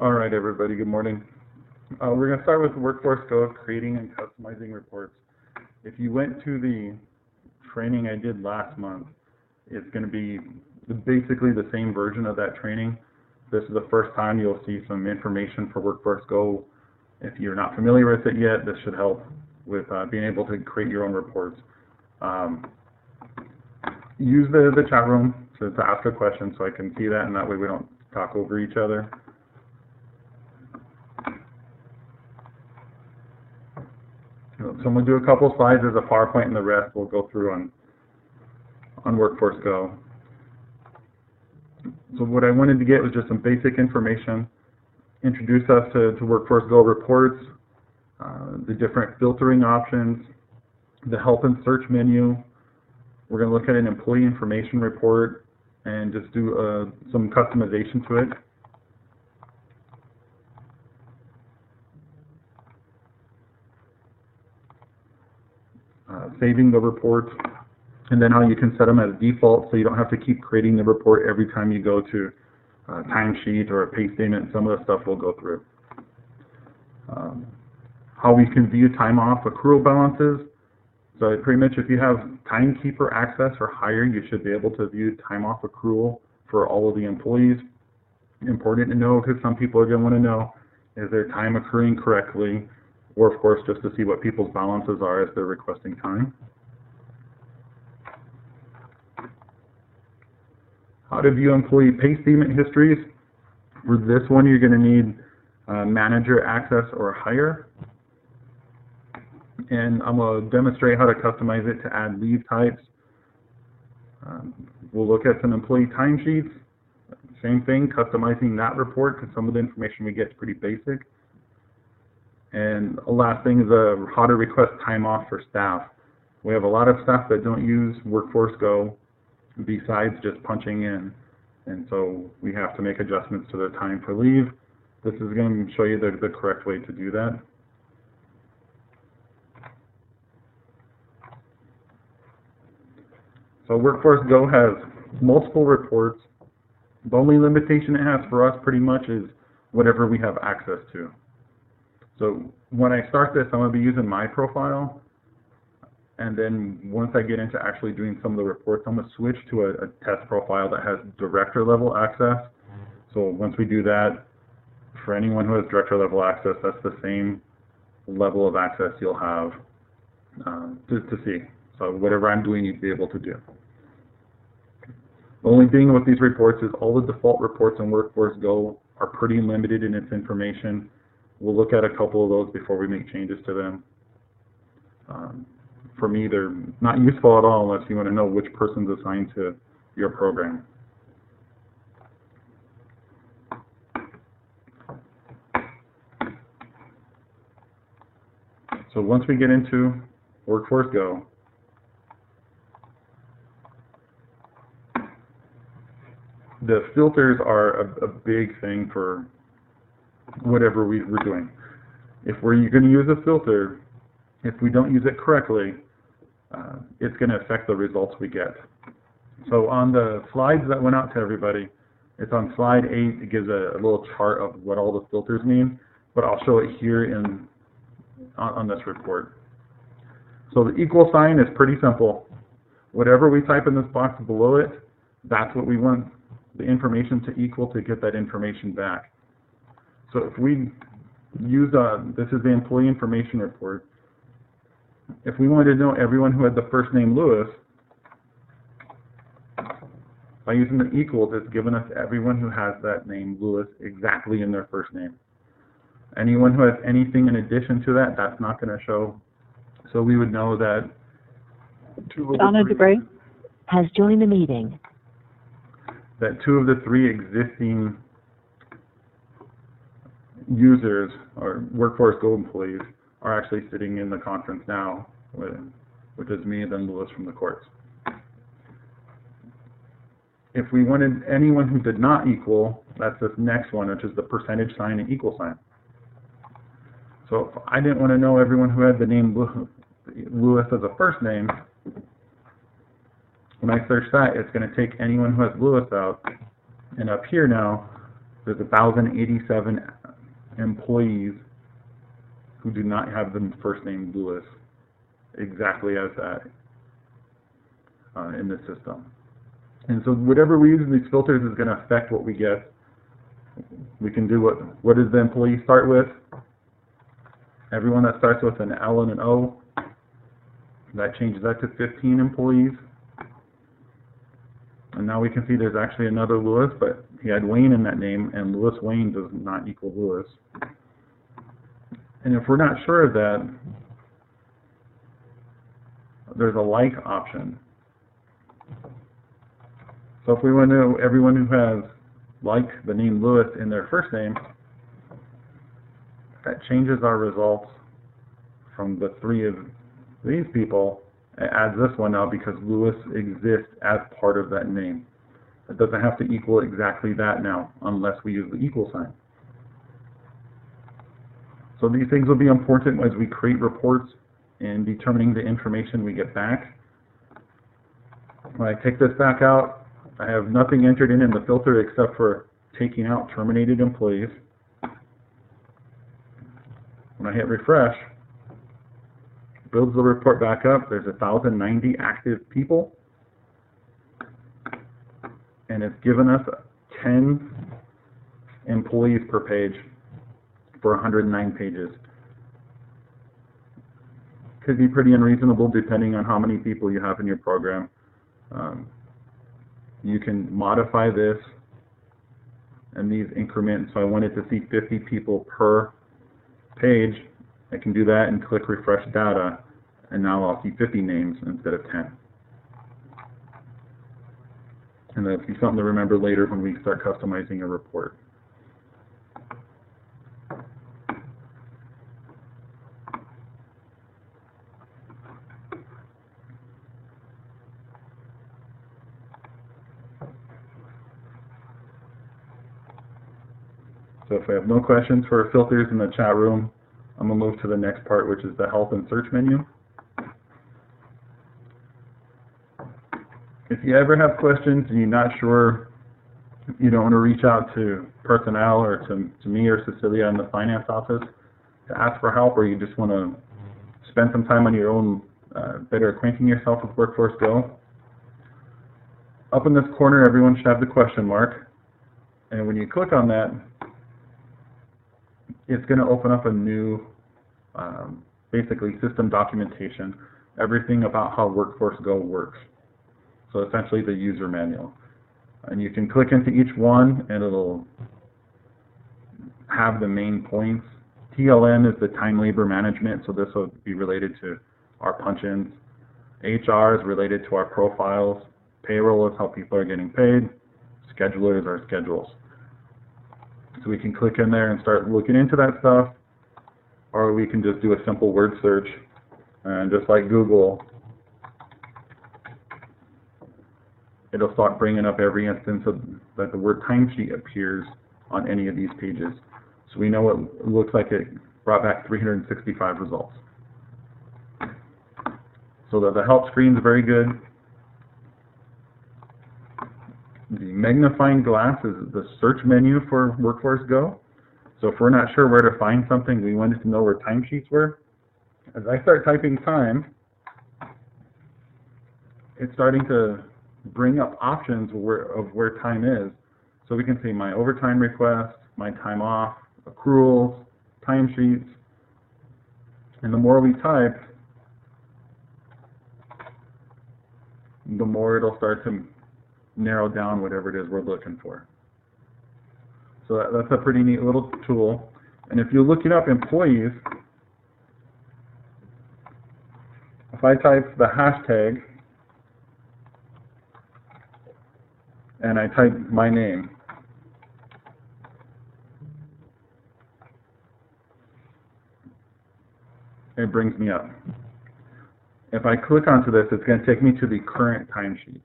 All right, everybody, good morning. We're going to start with Workforce Go, creating and customizing reports. If you went to the training I did last month, it's going to be basically the same version of that training. This is the first time you'll see some information for Workforce Go. If you're not familiar with it yet, this should help with being able to create your own reports. Use the chat room to ask a question so I can see that, and that way we don't talk over each other. So I'm going to do a couple slides. There's a PowerPoint, and the rest we'll go through on Workforce Go. So what I wanted to get was just some basic information, introduce us to Workforce Go reports, the different filtering options, the help and search menu. We're going to look at an employee information report and just do some customization to it. Saving the report, and then how you can set them as default so you don't have to keep creating the report every time you go to a timesheet or a pay statement. Some of the stuff we'll go through. How we can view time off accrual balances. So pretty much if you have timekeeper access or higher, you should be able to view time off accrual for all of the employees. Important to know because some people are going to want to know, is their time accruing correctly? Or, of course, just to see what people's balances are as they're requesting time. How to view employee pay statement histories. For this one, you're going to need manager access or higher. And I'm going to demonstrate how to customize it to add leave types. We'll look at some employee timesheets. Same thing, customizing that report because some of the information we get is pretty basic. And the last thing is how to request time off for staff. We have a lot of staff that don't use Workforce Go besides just punching in. And so we have to make adjustments to their time for leave. This is going to show you the correct way to do that. So Workforce Go has multiple reports. The only limitation it has for us pretty much is whatever we have access to. So when I start this, I'm going to be using my profile, and then once I get into actually doing some of the reports, I'm going to switch to a test profile that has director level access. So once we do that, for anyone who has director level access, that's the same level of access you'll have to see. So whatever I'm doing, you'd be able to do. The only thing with these reports is all the default reports in Workforce Go are pretty limited in its information. We'll look at a couple of those before we make changes to them. For me, they're not useful at all unless you want to know which person's assigned to your program. So once we get into Workforce Go, the filters are a big thing for whatever we're doing. If we're going to use a filter, if we don't use it correctly, it's going to affect the results we get. So on the slides that went out to everybody, it's on slide 8. It gives a little chart of what all the filters mean, but I'll show it here on this report. So the equal sign is pretty simple. Whatever we type in this box below it, that's what we want the information to equal to get that information back. So if we use, this is the employee information report. If we wanted to know everyone who had the first name Lewis, by using the equals, it's given us everyone who has that name Lewis exactly in their first name. Anyone who has anything in addition to that, that's not going to show. So we would know that Donna DeBray has joined the meeting. That 2 of the 3 existing users or Workforce Go employees are actually sitting in the conference now, which is me and then Lewis from the courts. If we wanted anyone who did not equal, that's this next one, which is the percentage sign and equal sign. So if I didn't want to know everyone who had the name Lewis as a first name, when I search that, it's going to take anyone who has Lewis out. And up here now, There's 1,087 employees who do not have the first name Lewis exactly as that in the system. And so whatever we use in these filters is going to affect what we get. We can do what does the employee start with? Everyone that starts with an L and an O, that changes that to 15 employees. And now we can see there's actually another Lewis, but he had Wayne in that name, and Lewis Wayne does not equal Lewis. And if we're not sure of that, there's a like option. So if we want to know everyone who has like the name Lewis in their first name, that changes our results from the 3 of these people. It adds this one now because Lewis exists as part of that name. It doesn't have to equal exactly that now unless we use the equal sign. So these things will be important as we create reports in determining the information we get back. When I take this back out, I have nothing entered in the filter except for taking out terminated employees. When I hit refresh, it builds the report back up. There's 1,090 active people, and it's given us 10 employees per page for 109 pages. Could be pretty unreasonable depending on how many people you have in your program. You can modify this and these increments. So I wanted to see 50 people per page. I can do that and click refresh data, and now I'll see 50 names instead of 10. And that'll be something to remember later when we start customizing a report. So if I have no questions for filters in the chat room, I'm going to move to the next part, which is the help and search menu. If you ever have questions and you're not sure, you don't want to reach out to personnel or to me or Cecilia in the finance office to ask for help, or you just want to spend some time on your own better acquainting yourself with Workforce Go, up in this corner everyone should have the question mark, and when you click on that, it's going to open up a new, basically system documentation, everything about how Workforce Go works. So essentially the user manual. And you can click into each one and it'll have the main points. TLM is the time labor management, so this will be related to our punch-ins. HR is related to our profiles. Payroll is how people are getting paid. Schedulers are schedules. So we can click in there and start looking into that stuff, or we can just do a simple word search, and just like Google, it'll start bringing up every instance that the word timesheet appears on any of these pages. So we know it looks like it brought back 365 results. So the help screen is very good. The magnifying glass is the search menu for Workforce Go. So if we're not sure where to find something, we wanted to know where timesheets were. As I start typing time, it's starting to bring up options of where time is. So we can see my overtime request, my time off, accruals, timesheets. And the more we type, the more it'll start to narrow down whatever it is we're looking for. So that's a pretty neat little tool. And if you're looking up employees, if I type the hashtag and I type my name, it brings me up. If I click onto this, it's going to take me to the current timesheet.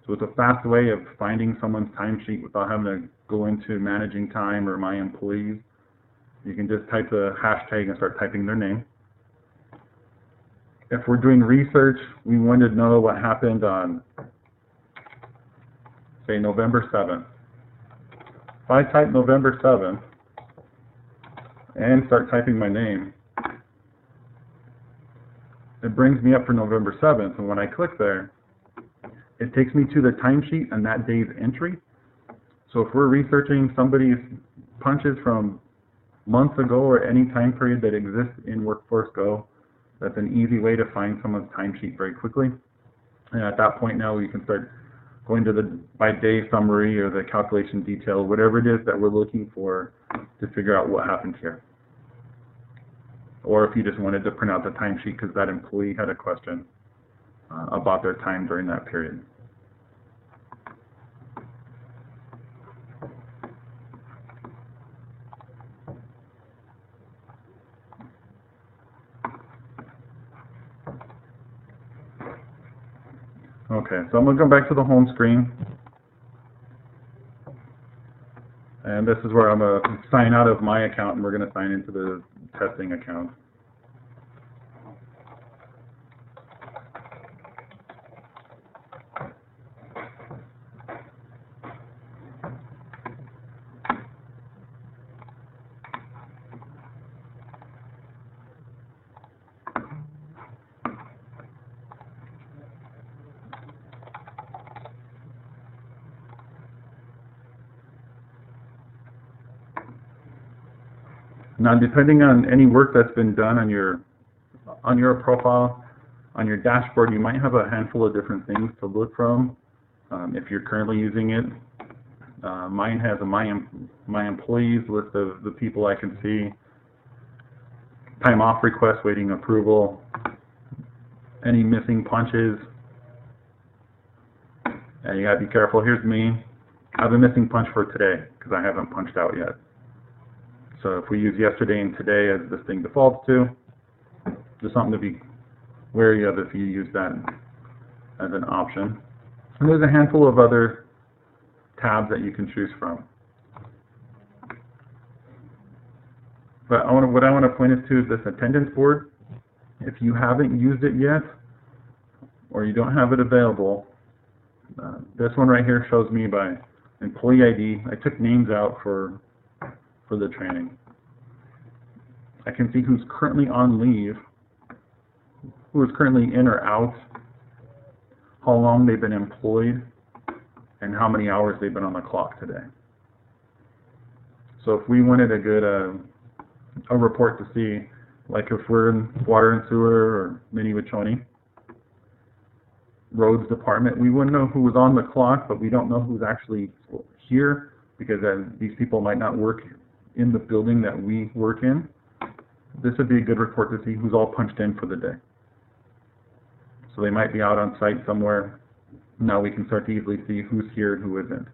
So it's a fast way of finding someone's timesheet without having to go into managing time or my employees. You can just type the hashtag and start typing their name. If we're doing research, we want to know what happened on, say, November 7th. if I type November 7th and start typing my name, it brings me up for November 7th, and when I click there, it takes me to the timesheet and that day's entry. So if we're researching somebody's punches from months ago or any time period that exists in Workforce Go, that's an easy way to find someone's timesheet very quickly. And at that point now, we can start going to the by day summary or the calculation detail, whatever it is that we're looking for to figure out what happened here. Or if you just wanted to print out the timesheet because that employee had a question about their time during that period. Okay, so I'm going to go back to the home screen. And this is where I'm going to sign out of my account and we're going to sign into the testing account. Now, depending on any work that's been done on your profile, on your dashboard, you might have a handful of different things to look from if you're currently using it. Mine has a my employees list of the people I can see, time off requests waiting approval, any missing punches. And you gotta be careful. Here's me. I have a missing punch for today because I haven't punched out yet. So if we use yesterday and today as this thing defaults to, just something to be wary of if you use that as an option. And there's a handful of other tabs that you can choose from. But what I want to point us to is this attendance board. If you haven't used it yet, or you don't have it available, this one right here shows me by employee ID. I took names out for the training. I can see who's currently on leave, who is currently in or out, how long they've been employed, and how many hours they've been on the clock today. So if we wanted a good a report to see, like if we're in water and sewer or Mini-Wachoni, roads department, we wouldn't know who was on the clock, but we don't know who's actually here because these people might not work in the building that we work in. This would be a good report to see who's all punched in for the day. So they might be out on site somewhere. Now we can start to easily see who's here and who isn't.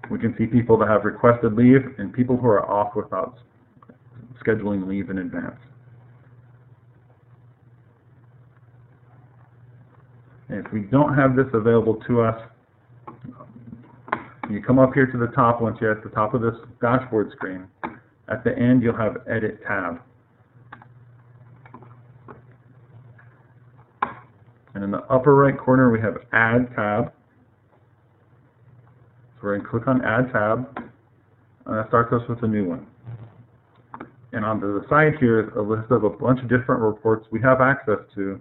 We can see people that have requested leave and people who are off without scheduling leave in advance. And if we don't have this available to us, you come up here to the top. Once you're at the top of this dashboard screen, at the end you'll have Edit tab. And in the upper right corner we have Add tab. So we're going to click on Add tab, and that starts us with a new one. And on the side here is a list of a bunch of different reports we have access to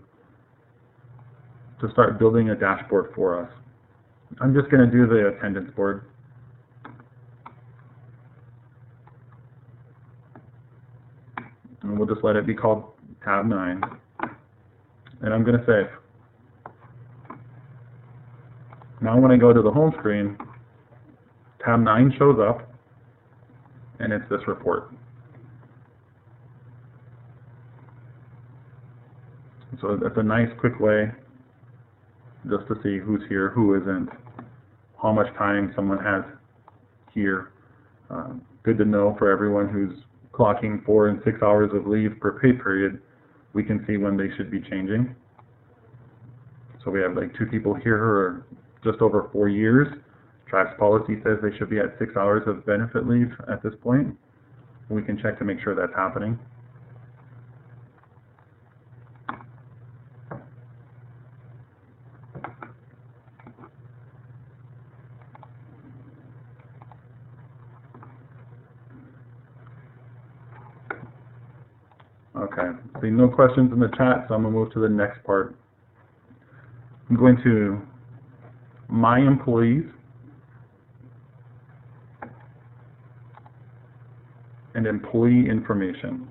start building a dashboard for us. I'm just going to do the attendance board. And we'll just let it be called tab 9. And I'm going to save. Now when I go to the home screen, tab 9 shows up, and it's this report. So that's a nice quick way just to see who's here, who isn't, how much time someone has here. Good to know for everyone who's clocking 4 and 6 hours of leave per pay period. We can see when they should be changing. So we have like 2 people here who are just over 4 years. Track's policy says they should be at 6 hours of benefit leave at this point. We can check to make sure that's happening. Okay, see no questions in the chat, so I'm going to move to the next part. I'm going to My Employees and Employee Information.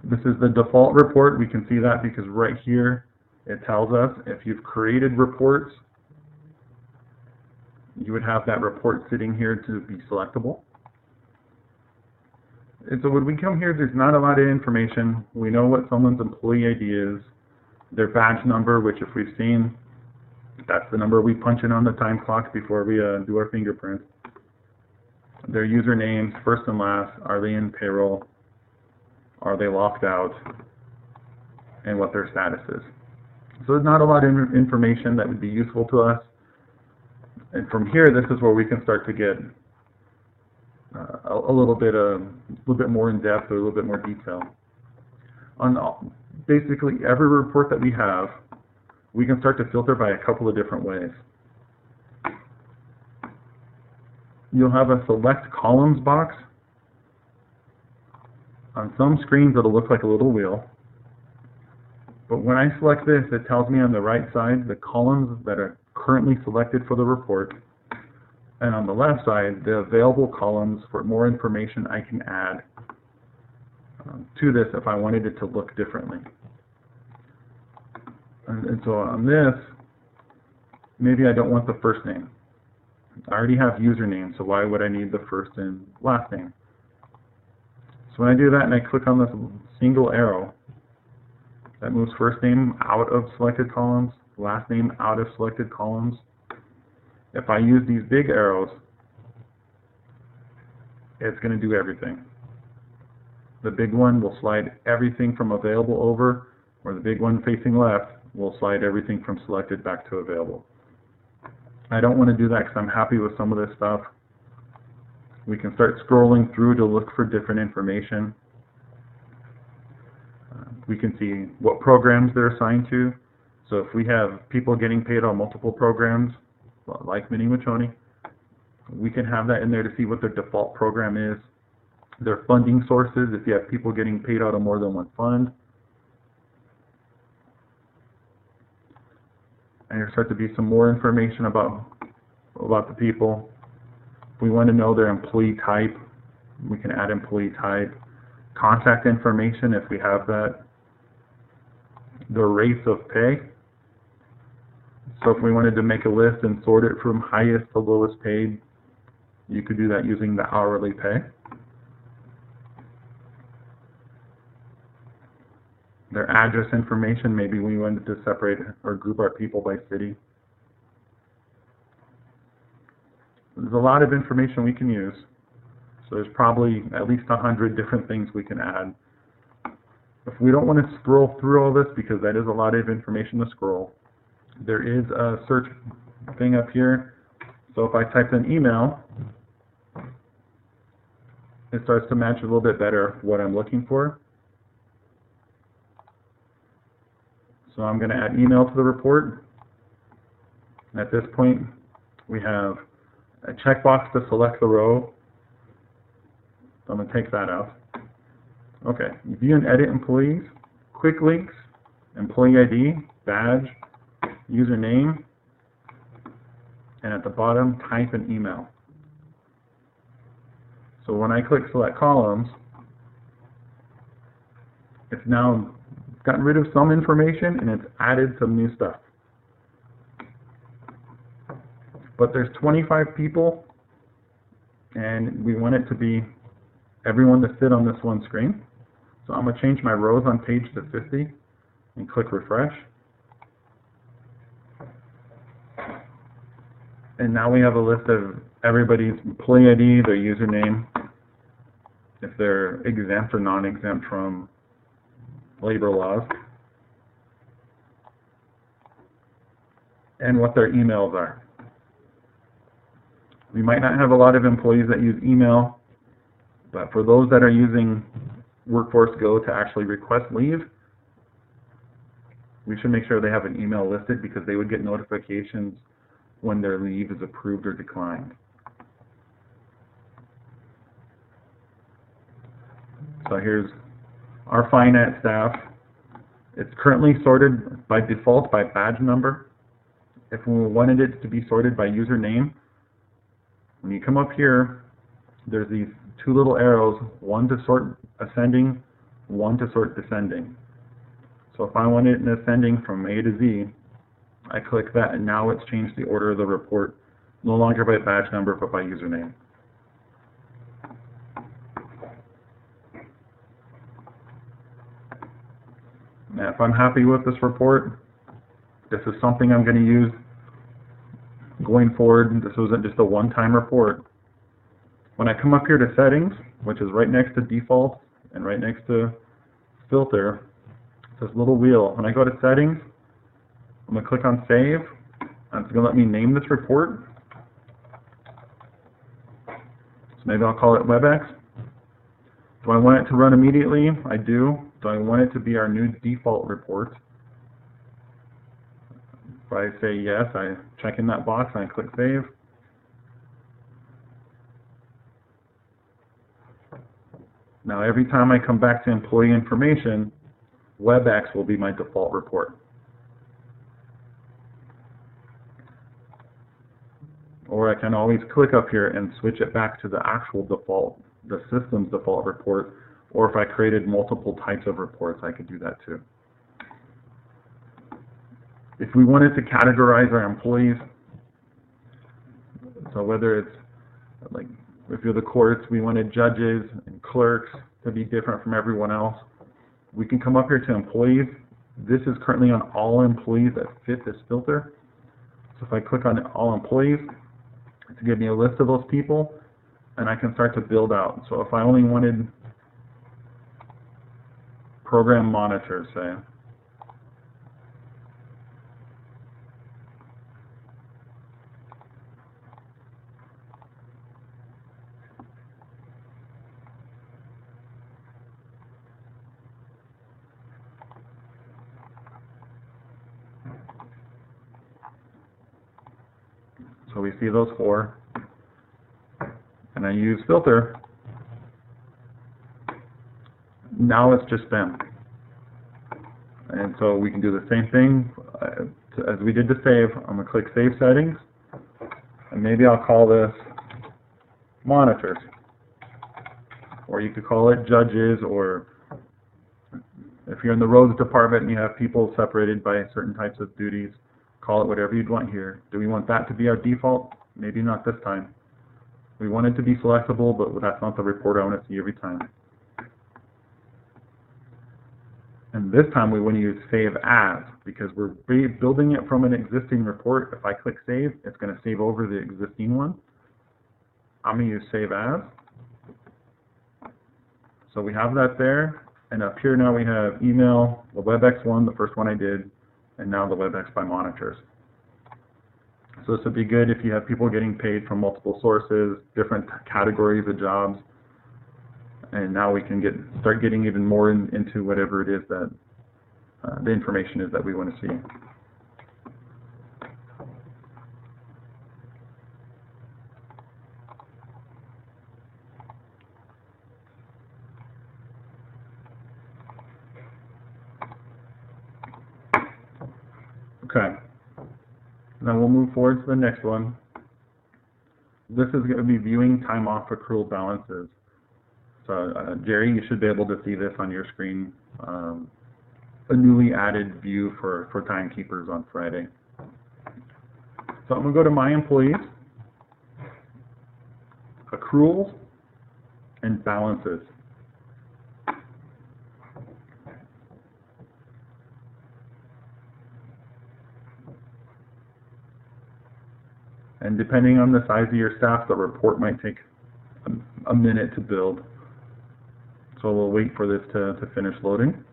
This is the default report. We can see that because right here it tells us if you've created reports, you would have that report sitting here to be selectable. And so when we come here, there's not a lot of information. We know what someone's employee ID is, their badge number, which if we've seen, that's the number we punch in on the time clock before we do our fingerprints. Their usernames, first and last, are they in payroll, are they locked out, and what their status is. So there's not a lot of information that would be useful to us. And from here, this is where we can start to get a little bit more in depth or a little bit more detail. On basically every report that we have, we can start to filter by a couple of different ways. You'll have a select columns box. On some screens, it'll look like a little wheel. But when I select this, it tells me on the right side the columns that are currently selected for the report, and on the left side the available columns for more information I can add to this if I wanted it to look differently. And so on this, maybe I don't want the first name. I already have username, so why would I need the first and last name? So when I do that and I click on this single arrow, that moves first name out of selected columns, last name out of selected columns. If I use these big arrows, it's going to do everything. The big one will slide everything from available over, or the big one facing left will slide everything from selected back to available. I don't want to do that because I'm happy with some of this stuff. We can start scrolling through to look for different information. We can see what programs they're assigned to. So if we have people getting paid on multiple programs, like Mini Wachoni, we can have that in there to see what their default program is, their funding sources, if you have people getting paid out of more than one fund. And there start to be some more information about the people. If we want to know their employee type, we can add employee type. Contact information, if we have that. The rates of pay. So if we wanted to make a list and sort it from highest to lowest paid, you could do that using the hourly pay. Their address information, maybe we wanted to separate or group our people by city. There's a lot of information we can use. So there's probably at least 100 different things we can add. If we don't want to scroll through all this, because that is a lot of information to scroll, there is a search thing up here. So if I type in email, it starts to match a little bit better what I'm looking for. So I'm going to add email to the report. And at this point, we have a checkbox to select the row. So I'm going to take that out. Okay, view and edit employees, quick links, employee ID, badge, username, and at the bottom, type an email. So when I click select columns, it's now gotten rid of some information and it's added some new stuff. But there's 25 people, and we want it to be everyone to sit on this one screen. So I'm going to change my rows on page to 50 and click refresh. And now we have a list of everybody's employee ID, their username, if they're exempt or non-exempt from labor laws, and what their emails are. We might not have a lot of employees that use email, but for those that are using Workforce Go to actually request leave, we should make sure they have an email listed because they would get notifications when their leave is approved or declined. So here's our finance staff. It's currently sorted by default by badge number. If we wanted it to be sorted by username, when you come up here, there's these two little arrows, one to sort ascending, one to sort descending. So if I want it in ascending from A to Z, I click that, and now it's changed the order of the report, no longer by badge number, but by username. Now, if I'm happy with this report, this is something I'm going to use going forward. This wasn't just a one-time report. When I come up here to settings, which is right next to default and right next to filter, this little wheel. When I go to settings, I'm going to click on save, and it's going to let me name this report. So maybe I'll call it WebEx. Do I want it to run immediately? I do. Do I want it to be our new default report? If I say yes, I check in that box and I click save. Now every time I come back to employee information, WebEx will be my default report. Or I can always click up here and switch it back to the actual default, the system's default report, or if I created multiple types of reports, I could do that too. If we wanted to categorize our employees, so whether it's like if you're the courts, we wanted judges and clerks to be different from everyone else, we can come up here to employees. This is currently on all employees that fit this filter. So if I click on all employees, it's give me a list of those people, and I can start to build out. So if I only wanted program monitors, say, so we see those four, and I use filter. Now it's just them. And so we can do the same thing as we did to save. I'm going to click Save Settings, and maybe I'll call this Monitors. Or you could call it Judges, or if you're in the Roads Department and you have people separated by certain types of duties, call it whatever you'd want here. Do we want that to be our default? Maybe not this time. We want it to be selectable, but that's not the report I want to see every time. And this time we want to use Save As, because we're building it from an existing report. If I click Save, it's going to save over the existing one. I'm going to use Save As. So we have that there, and up here now we have email, the WebEx one, the first one I did, and now the WebEx by monitors. So this would be good if you have people getting paid from multiple sources, different categories of jobs, and now we can start getting even more into whatever it is that the information is that we want to see. Okay, now we'll move forward to the next one. This is going to be viewing time off accrual balances. So Jerry, you should be able to see this on your screen, a newly added view for timekeepers on Friday. So I'm going to go to My Employees, Accruals, and Balances. And depending on the size of your staff, the report might take a minute to build. So we'll wait for this to finish loading.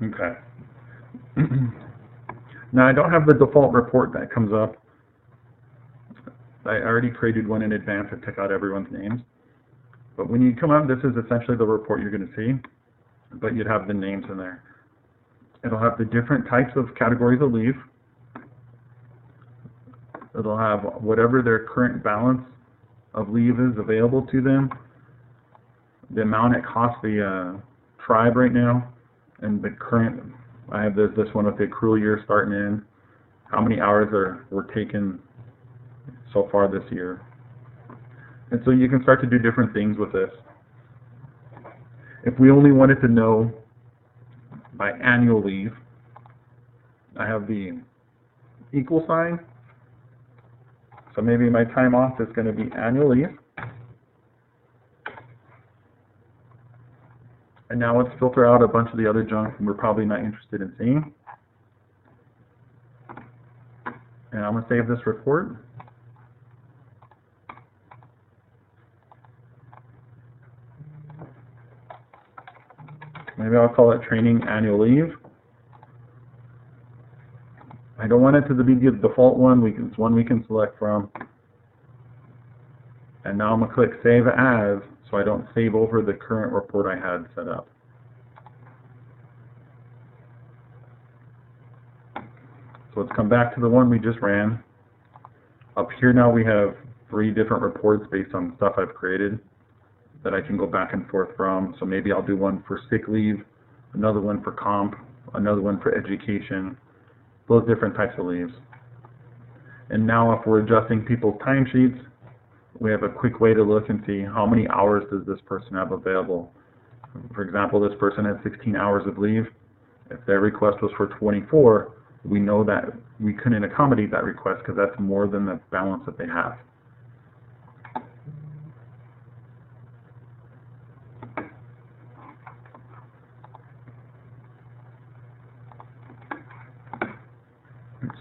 Okay. Now I don't have the default report that comes up. I already created one in advance and took out everyone's names. But when you come up, this is essentially the report you're going to see, but you'd have the names in there. It'll have the different types of categories of leave. It'll have whatever their current balance of leave is available to them, the amount it costs the tribe right now, and the current, I have this one with the accrual year starting in, how many hours were taken so far this year. And so you can start to do different things with this. If we only wanted to know by annual leave, I have the equal sign. So maybe my time off is going to be annual leave. And now let's filter out a bunch of the other junk we're probably not interested in seeing. And I'm going to save this report. Maybe I'll call it training annual leave. I don't want it to be the default one. It's one we can select from. And now I'm going to click Save As, so I don't save over the current report I had set up. So let's come back to the one we just ran. Up here now we have 3 different reports based on stuff I've created that I can go back and forth from. So maybe I'll do one for sick leave, another one for comp, another one for education, those different types of leaves. And now if we're adjusting people's timesheets, we have a quick way to look and see how many hours does this person have available. For example, this person had 16 hours of leave. If their request was for 24, we know that we couldn't accommodate that request because that's more than the balance that they have.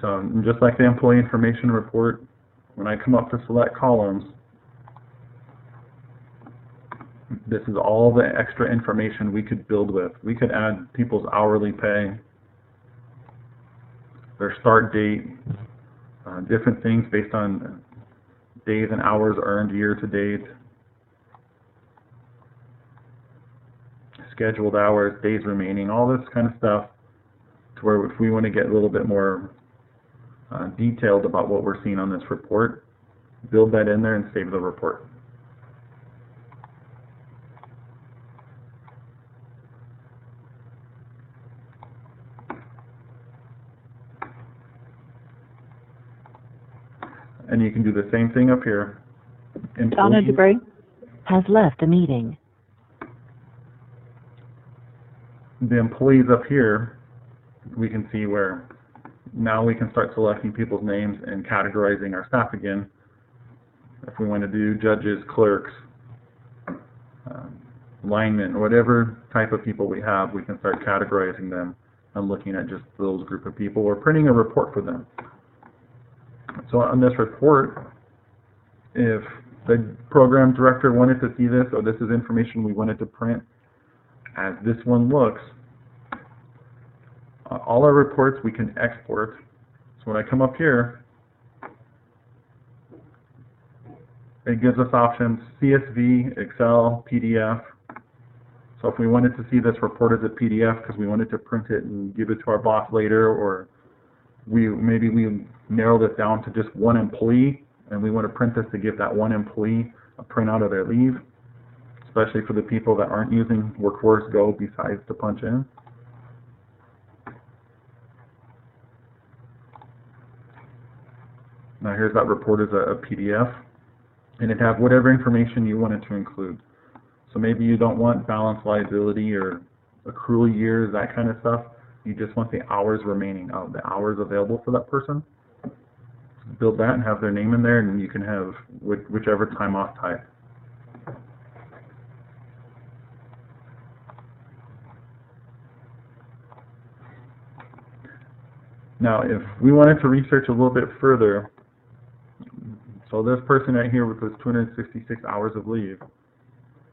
So just like the employee information report, when I come up to select columns, this is all the extra information we could build with. We could add people's hourly pay, their start date, different things based on days and hours earned year to date, scheduled hours, days remaining, all this kind of stuff, to where if we want to get a little bit more detailed about what we're seeing on this report, build that in there and save the report. And you can do the same thing up here. Donna DeBray has left the meeting. The employees up here, we can see where now we can start selecting people's names and categorizing our staff again. If we want to do judges, clerks, linemen, whatever type of people we have, we can start categorizing them and looking at just those group of people or printing a report for them. So on this report, if the program director wanted to see this, or this is information we wanted to print as this one looks, all our reports we can export. So when I come up here, it gives us options CSV, Excel, PDF. So if we wanted to see this report as a PDF because we wanted to print it and give it to our boss later, or maybe we narrowed it down to just one employee and we want to print this to give that one employee a printout of their leave, especially for the people that aren't using Workforce Go besides to punch in. Now here's that report as a PDF, and it have whatever information you wanted to include. So maybe you don't want balance liability or accrual years, that kind of stuff. You just want the hours remaining, the hours available for that person. Build that and have their name in there, and you can have whichever time off type. Now, if we wanted to research a little bit further, so this person right here with those 266 hours of leave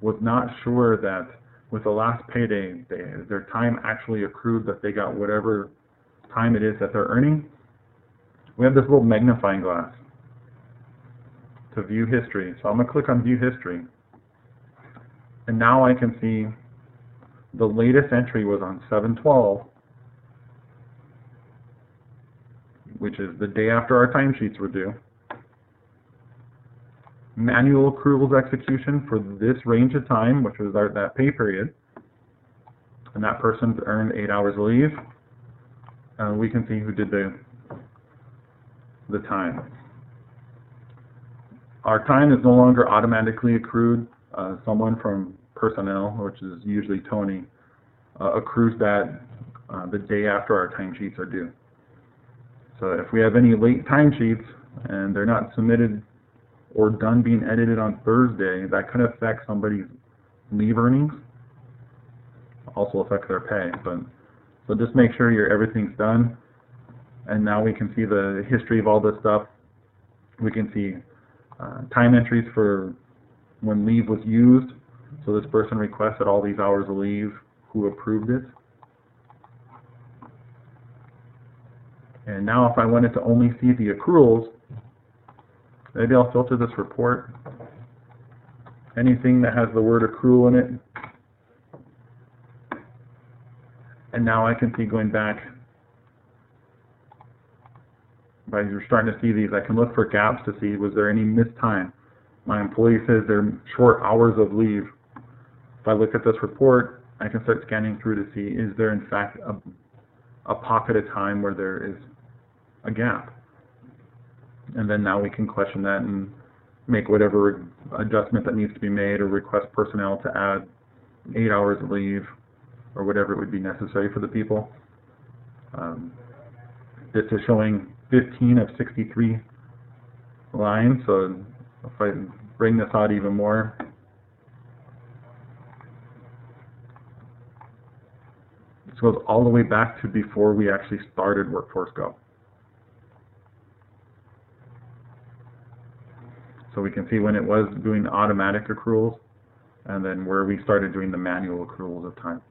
was not sure that with the last payday, their time actually accrued, that they got whatever time it is that they're earning, we have this little magnifying glass to view history. So I'm going to click on view history. And now I can see the latest entry was on 7/12, which is the day after our timesheets were due. Manual accruals execution for this range of time, which was that pay period. And that person's earned 8 hours of leave. And we can see who did the time. Our time is no longer automatically accrued. Someone from personnel, which is usually Tony, accrues that the day after our timesheets are due. So if we have any late timesheets and they're not submitted or done being edited on Thursday, that could affect somebody's leave earnings, also affect their pay. But so just make sure everything's done. And now we can see the history of all this stuff. We can see time entries for when leave was used. So this person requested all these hours of leave, who approved it. And now if I wanted to only see the accruals, maybe I'll filter this report. Anything that has the word accrual in it. And now I can see going back, by you're starting to see these, I can look for gaps to see, was there any missed time? My employee says they're short hours of leave. If I look at this report, I can start scanning through to see, is there in fact a pocket of time where there is a gap? And then now we can question that and make whatever adjustment that needs to be made, or request personnel to add 8 hours of leave, or whatever would be necessary for the people. This is showing 15 of 63 lines, so if I bring this out even more, this goes all the way back to before we actually started Workforce Go. So we can see when it was doing automatic accruals, and then where we started doing the manual accruals of time.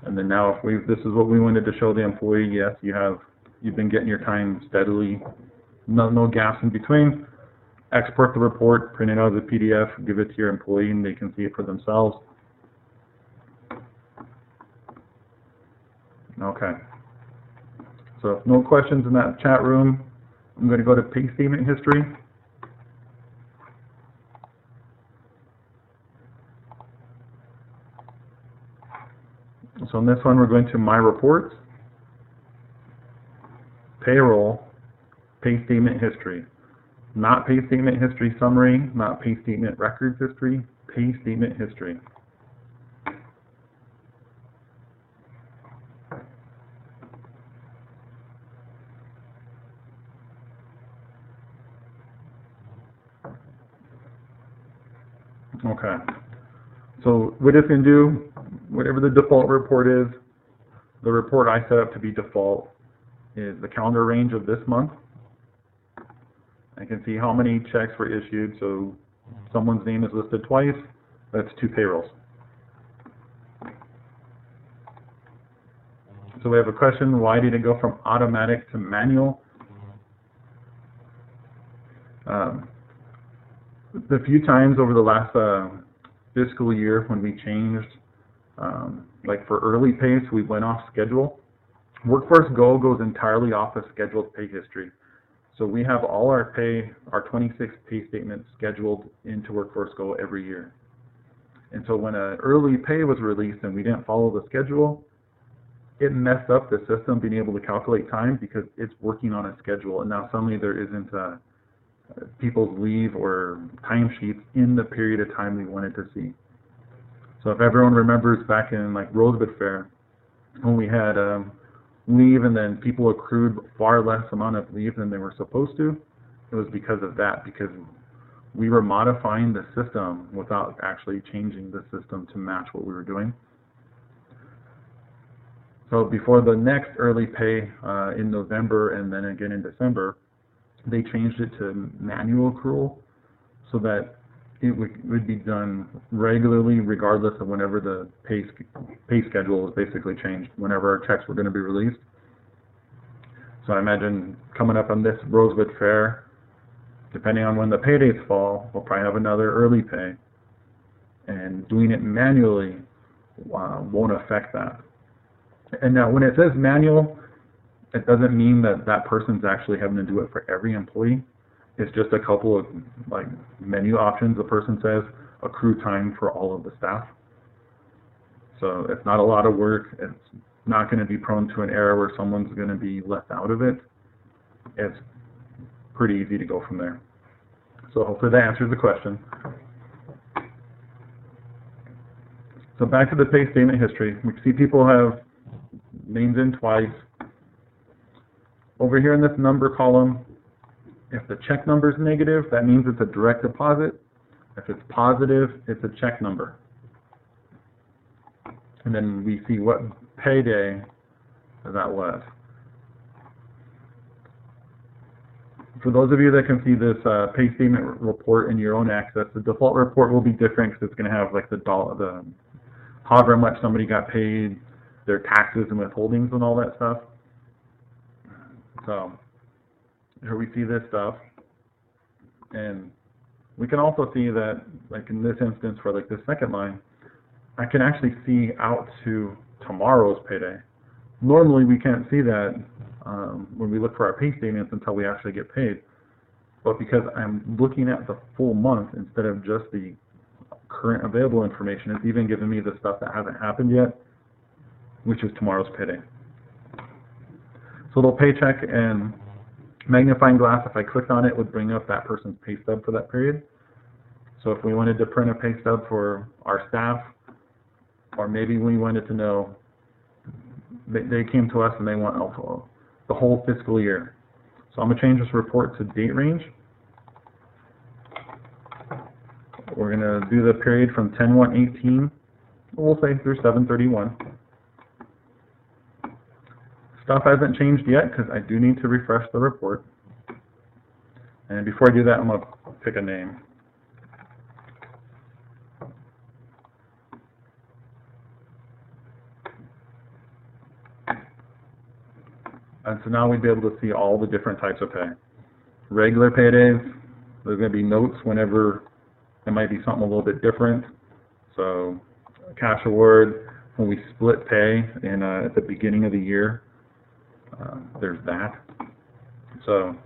And then now, if this is what we wanted to show the employee, yes, you've been getting your time steadily, no gaps in between. Export the report, print it out as a PDF, give it to your employee, and they can see it for themselves. Okay. So if no questions in that chat room, I'm going to go to pay statement history. So in this one, we're going to My Reports, Payroll, Pay Statement History. Not Pay Statement History Summary, not Pay Statement Records History, Pay Statement History. Okay. So what it's going to do, whatever the default report is, the report I set up to be default is the calendar range of this month. I can see how many checks were issued, so someone's name is listed twice, that's 2 payrolls. So we have a question, why did it go from automatic to manual? The few times over the last fiscal year when we changed, like for early pay, so we went off schedule. Workforce Go goes entirely off of scheduled pay history. So we have all our pay, our 26 pay statements scheduled into Workforce Go every year. And so when an early pay was released and we didn't follow the schedule, it messed up the system being able to calculate time because it's working on a schedule, and now suddenly there isn't people's leave or timesheets in the period of time we wanted to see. So if everyone remembers back in like Rosebud Fair, when we had leave and then people accrued far less amount of leave than they were supposed to, it was because of that, because we were modifying the system without actually changing the system to match what we were doing. So before the next early pay in November and then again in December, they changed it to manual accrual so that it would be done regularly regardless of whenever the pay schedule was basically changed, whenever our checks were going to be released. So I imagine coming up on this Rosewood Fair, depending on when the paydays fall, we'll probably have another early pay. And doing it manually won't affect that. And now when it says manual, it doesn't mean that that person's actually having to do it for every employee. It's just a couple of like menu options. The person says accrue time for all of the staff. So it's not a lot of work. It's not going to be prone to an error where someone's going to be left out of it. It's pretty easy to go from there. So hopefully that answers the question. So back to the pay statement history. We see people have names in twice. Over here in this number column, if the check number is negative, that means it's a direct deposit. If it's positive, it's a check number. And then we see what payday that was. For those of you that can see this pay statement report in your own access, the default report will be different because it's going to have like the however much somebody got paid, their taxes and withholdings and all that stuff. So here we see this stuff, and we can also see that, like in this instance for like the second line, I can actually see out to tomorrow's payday. Normally we can't see that when we look for our pay statements until we actually get paid. But because I'm looking at the full month instead of just the current available information, it's even giving me the stuff that hasn't happened yet, which is tomorrow's payday. So the paycheck and magnifying glass, if I clicked on it, would bring up that person's pay stub for that period. So if we wanted to print a pay stub for our staff, or maybe we wanted to know, they came to us and they want the whole fiscal year. So I'm going to change this report to date range. We're going to do the period from 10/1/18, we'll say through 7/31. Stuff hasn't changed yet because I do need to refresh the report. And before I do that, I'm going to pick a name. And so now we'd be able to see all the different types of pay. Regular paydays, there's going to be notes whenever it might be something a little bit different. So cash award, when we split pay in at the beginning of the year, there's that. So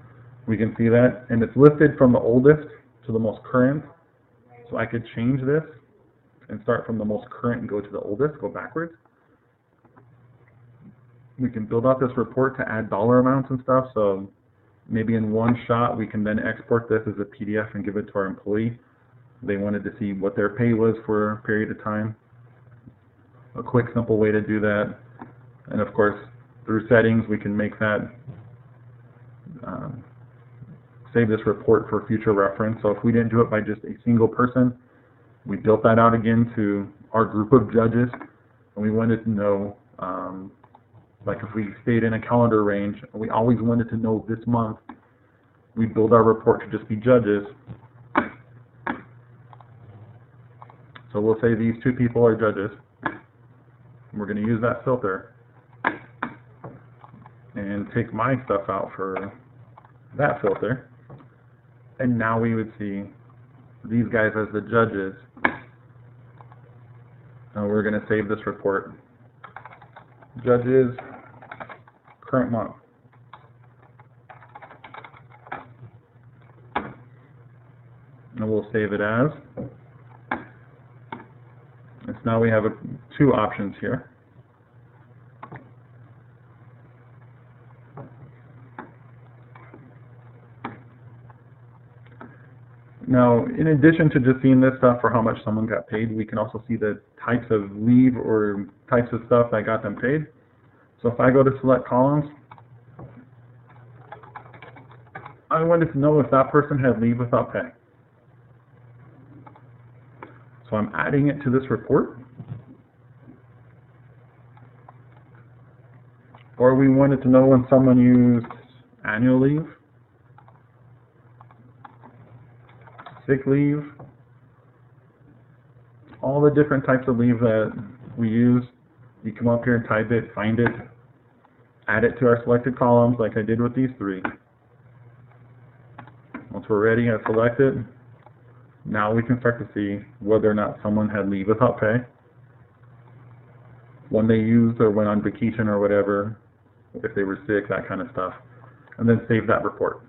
we can see that, and it's listed from the oldest to the most current. So I could change this and start from the most current and go to the oldest, go backwards. We can build out this report to add dollar amounts and stuff, so maybe in one shot we can then export this as a PDF and give it to our employee. They wanted to see what their pay was for a period of time. A quick, simple way to do that. And of course, through settings, we can make that, save this report for future reference. So if we didn't do it by just a single person, we built that out again to our group of judges, and we wanted to know, like if we stayed in a calendar range, and we always wanted to know this month, we build our report to just be judges. So we'll say these two people are judges. We're going to use that filter and take my stuff out for that filter. And now we would see these guys as the judges. And we're going to save this report. Judges, current month. And we'll save it as. And so now we have two options here. Now, in addition to just seeing this stuff for how much someone got paid, we can also see the types of leave or types of stuff that got them paid. So if I go to select columns, I wanted to know if that person had leave without pay. So I'm adding it to this report. or we wanted to know when someone used annual leave, sick leave, all the different types of leave that we use. You come up here and type it, find it, add it to our selected columns like I did with these three. Once we're ready, I select it. Now we can start to see whether or not someone had leave without pay, when they used or went on vacation or whatever, if they were sick, that kind of stuff, and then save that report.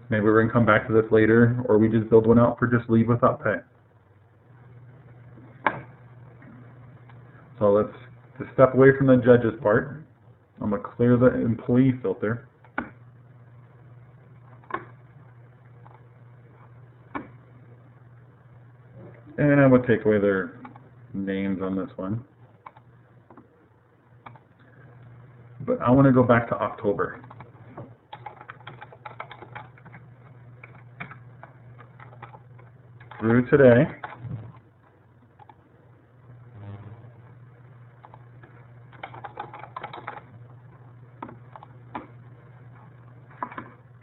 Maybe we're going to come back to this later, or we just build one out for just leave without pay. So let's just step away from the judges part. I'm going to clear the employee filter. And I would take away their names on this one. But I want to go back to October. Through today.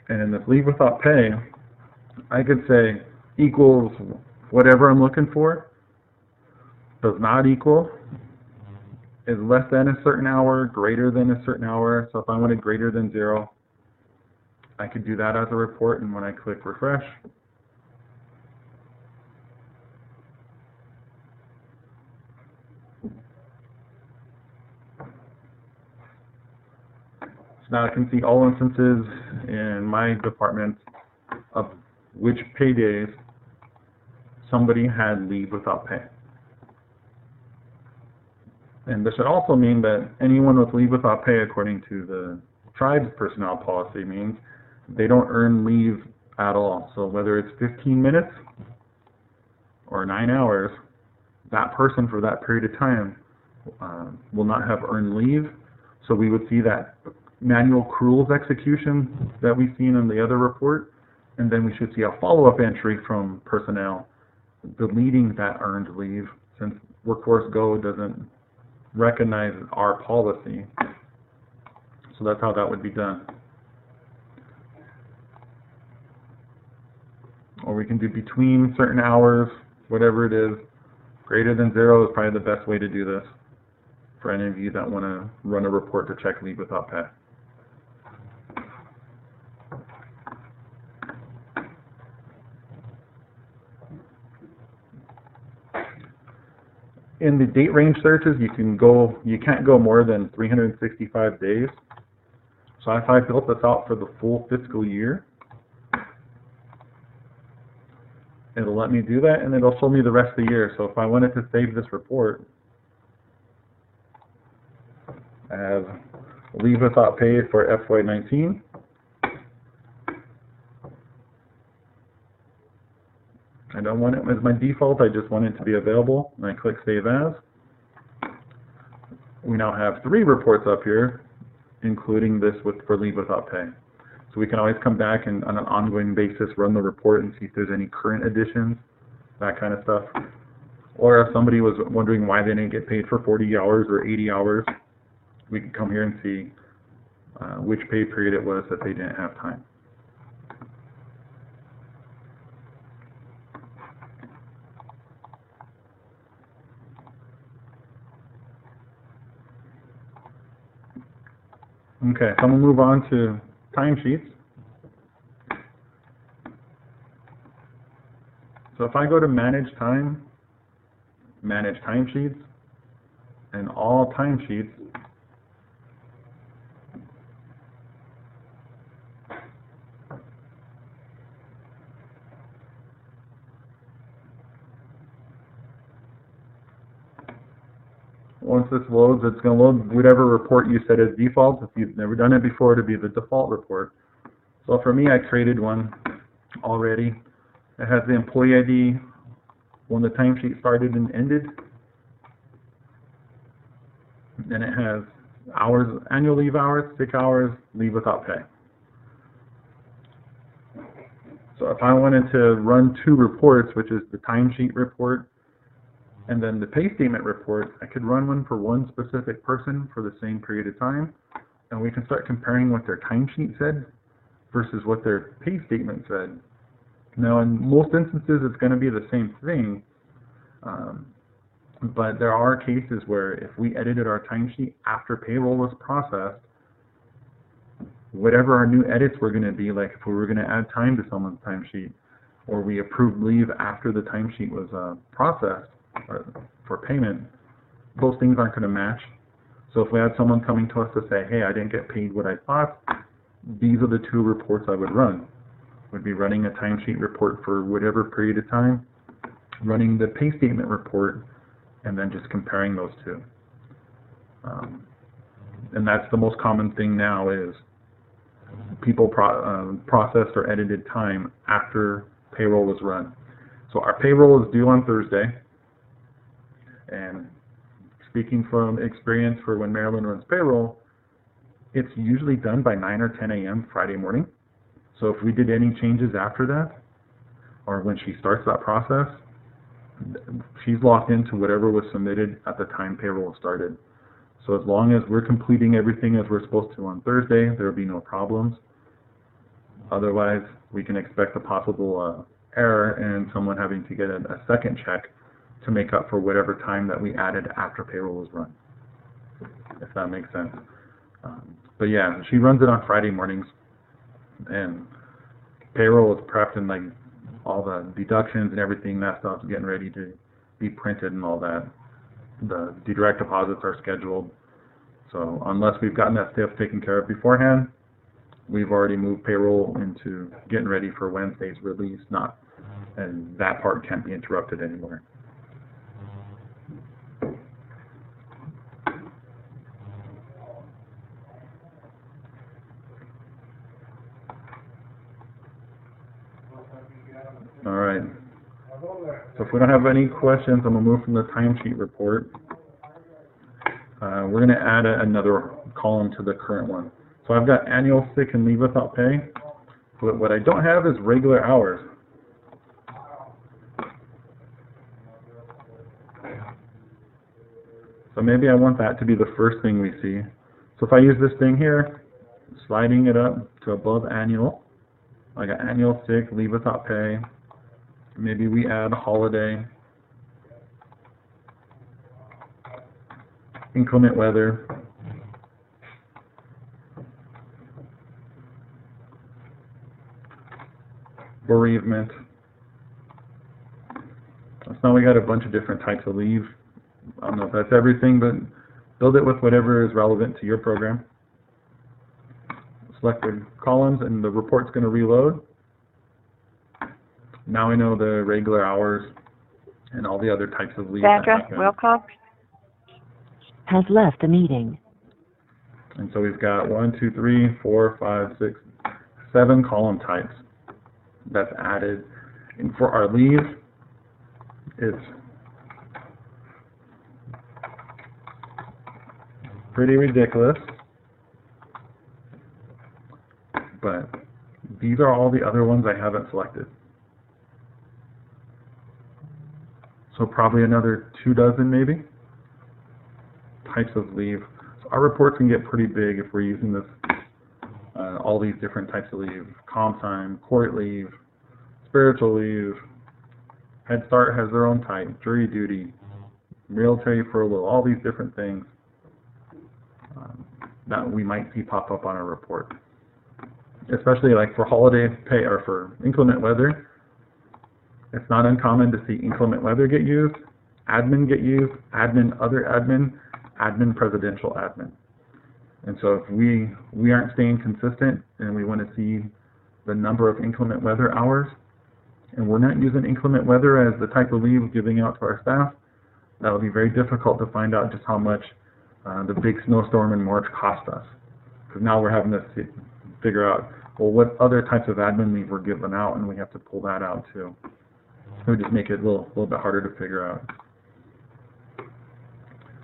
And in this leave without pay, I could say equals whatever I'm looking for, does not equal, is less than a certain hour, greater than a certain hour. So if I wanted greater than 0, I could do that as a report, and when I click refresh, so now I can see all instances in my department of which pay days somebody had leave without pay. And this should also mean that anyone with leave without pay, according to the tribe's personnel policy, means they don't earn leave at all. So whether it's 15 minutes or 9 hours, that person for that period of time will not have earned leave. So we would see that manual accruals execution that we've seen in the other report, and then we should see a follow-up entry from personnel deleting that earned leave, since Workforce Go doesn't recognize our policy. So that's how that would be done. Or we can do between certain hours, whatever it is. Greater than 0 is probably the best way to do this for any of you that want to run a report to check leave without pay. In the date range searches, you can't go more than 365 days. So if I built this out for the full fiscal year, it'll let me do that, and it'll show me the rest of the year. So if I wanted to save this report as leave without pay for FY19, I don't want it as my default, I just want it to be available, and I click Save As. We now have 3 reports up here, including this for leave without pay. So we can always come back and on an ongoing basis run the report and see if there's any current additions, that kind of stuff. Or if somebody was wondering why they didn't get paid for 40 hours or 80 hours, we can come here and see which pay period it was that they didn't have time. Okay, so I'm going to move on to timesheets. So if I go to Manage Time, Manage Timesheets, and All Timesheets, once this loads, it's going to load whatever report you set as default. If you've never done it before, it'll be the default report. So for me, I created one already. It has the employee ID, when the timesheet started and ended. Then it has hours, annual leave hours, sick hours, leave without pay. So if I wanted to run 2 reports, which is the timesheet report And then the pay statement report, I could run one for one specific person for the same period of time, and we can start comparing what their timesheet said versus what their pay statement said. Now, in most instances, it's going to be the same thing, but there are cases where if we edited our timesheet after payroll was processed, whatever our new edits were going to be, like if we were going to add time to someone's timesheet, or we approved leave after the timesheet was processed for payment, those things aren't going to match. So if we had someone coming to us to say, hey, I didn't get paid what I thought, these are the two reports I would run. Would be running a timesheet report for whatever period of time, running the pay statement report, and then just comparing those two. And that's the most common thing now is people processed or edited time after payroll was run. So our payroll is due on Thursday, and speaking from experience for when Marilyn runs payroll, it's usually done by 9 or 10 a.m. Friday morning. So if we did any changes after that, or when she starts that process, she's locked into whatever was submitted at the time payroll started. So as long as we're completing everything as we're supposed to on Thursday, there will be no problems. Otherwise, we can expect a possible error and someone having to get a second check to make up for whatever time that we added after payroll was run, if that makes sense. But yeah, she runs it on Friday mornings, and payroll is prepped and like all the deductions and everything, that stuff's getting ready to be printed and all that. The direct deposits are scheduled. So unless we've gotten that stuff taken care of beforehand, we've already moved payroll into getting ready for Wednesday's release, and that part can't be interrupted anymore. All right. So if we don't have any questions, I'm going to move from the timesheet report. We're going to add another column to the current one. So I've got annual sick and leave without pay, but what I don't have is regular hours. So maybe I want that to be the first thing we see. So if I use this thing here, sliding it up to above annual, I got annual sick, leave without pay. Maybe we add holiday, inclement weather, bereavement. So now we got a bunch of different types of leave. I don't know if that's everything, but build it with whatever is relevant to your program. Select the columns and the report's going to reload. Now we know the regular hours and all the other types of leave. Sandra Wilcox Has left the meeting. And so we've got 1, 2, 3, 4, 5, 6, 7 column types that's added. And for our leave, it's pretty ridiculous. But these are all the other ones I haven't selected. So probably another 24 maybe types of leave. So our reports can get pretty big if we're using this, all these different types of leave: comp time, court leave, spiritual leave. Head Start has their own type: jury duty, military furlough, all these different things that we might see pop up on our report. Especially like for holiday pay or for inclement weather, it's not uncommon to see inclement weather get used, admin get used, admin other admin, admin presidential admin. And so if we aren't staying consistent and we want to see the number of inclement weather hours, and we're not using inclement weather as the type of leave giving out to our staff, that will be very difficult to find out just how much the big snowstorm in March cost us. Because now we're having to figure out, well, what other types of admin leave were given out, and we have to pull that out too. It would just make it a little bit harder to figure out.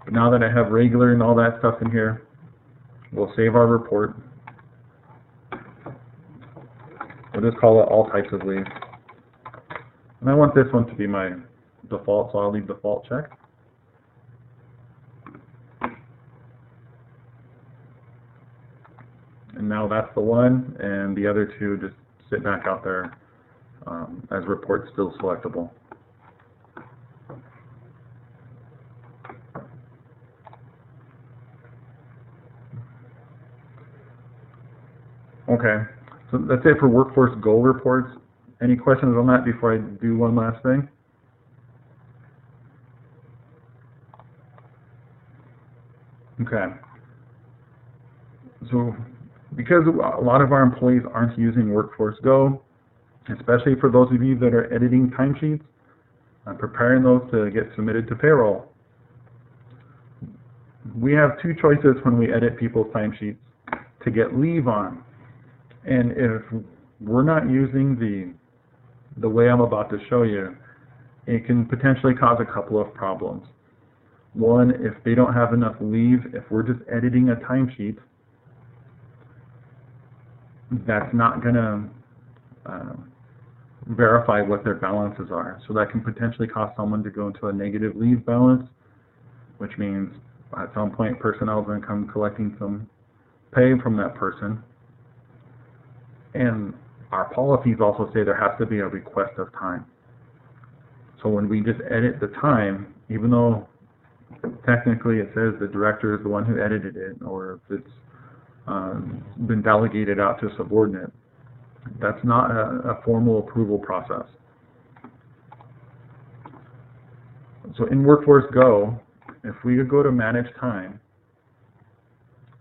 But now that I have regular and all that stuff in here, we'll save our report. We'll just call it all types of leave. And I want this one to be my default, so I'll leave default checked. And now that's the one, and the other two just sit back out there as reports still selectable. Okay, so that's it for Workforce Go reports. Any questions on that before I do one last thing? Okay. So because a lot of our employees aren't using Workforce Go, especially for those of you that are editing timesheets, preparing those to get submitted to payroll, we have two choices when we edit people's timesheets to get leave on. And if we're not using the way I'm about to show you, it can potentially cause a couple of problems. One, if they don't have enough leave, if we're just editing a timesheet, that's not going to verify what their balances are. So that can potentially cause someone to go into a negative leave balance, which means at some point personnel is going to come collecting some pay from that person. And our policies also say there has to be a request of time. So when we just edit the time, even though technically it says the director is the one who edited it, or if it's been delegated out to a subordinate, that's not a formal approval process. So in Workforce Go, if we go to Manage Time,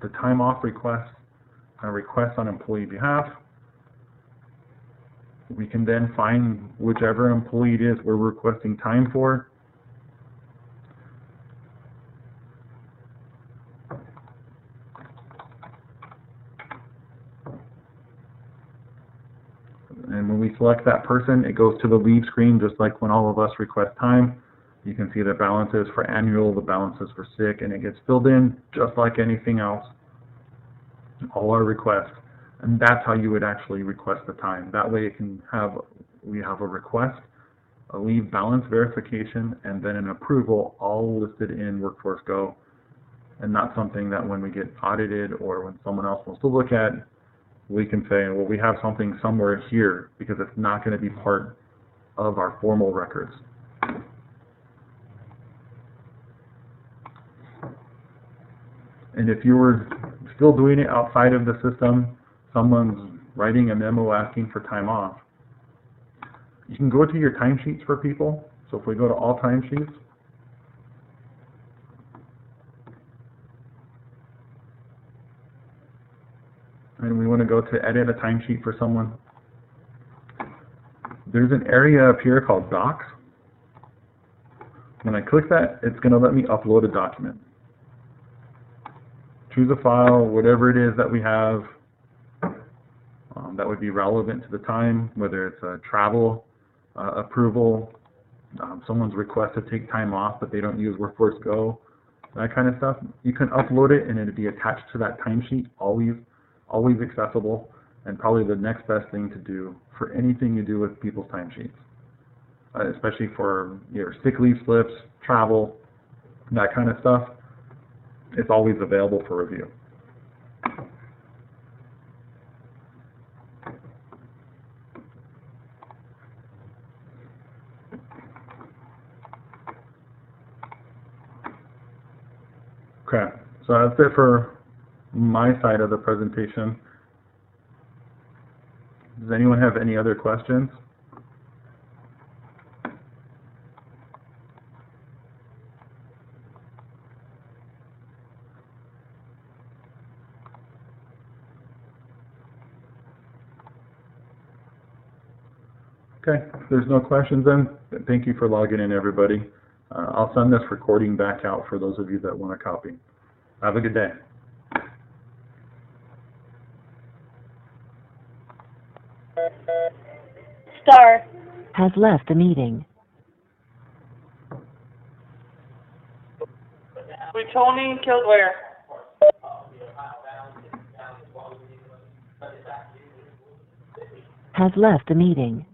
the time off request, request on employee behalf, we can then find whichever employee it is we're requesting time for. And when we select that person, it goes to the leave screen just like when all of us request time. You can see the balances for annual, the balances for sick, and it gets filled in just like anything else, all our requests. And that's how you would actually request the time. That way we have a request, a leave balance verification, and then an approval all listed in Workforce Go, and not something that when we get audited or when someone else wants to look at, we can say, well, we have something somewhere here, because it's not going to be part of our formal records. And if you were still doing it outside of the system, someone's writing a memo asking for time off, you can go to your timesheets for people. So if we go to all timesheets, and we want to go to edit a timesheet for someone, there's an area up here called Docs. When I click that, it's going to let me upload a document. Choose a file, whatever it is that we have that would be relevant to the time, whether it's a travel approval, someone's request to take time off but they don't use Workforce Go, that kind of stuff. You can upload it and it'll be attached to that timesheet, always accessible, and probably the next best thing to do for anything you do with people's timesheets, especially for your sick leave slips, travel, that kind of stuff. It's always available for review. Okay, so that's it for my side of the presentation. Does anyone have any other questions? Okay, if there's no questions then, thank you for logging in, everybody. I'll send this recording back out for those of you that want a copy. Have a good day. Star Has left the meeting. Returning Kildware. Has left the meeting.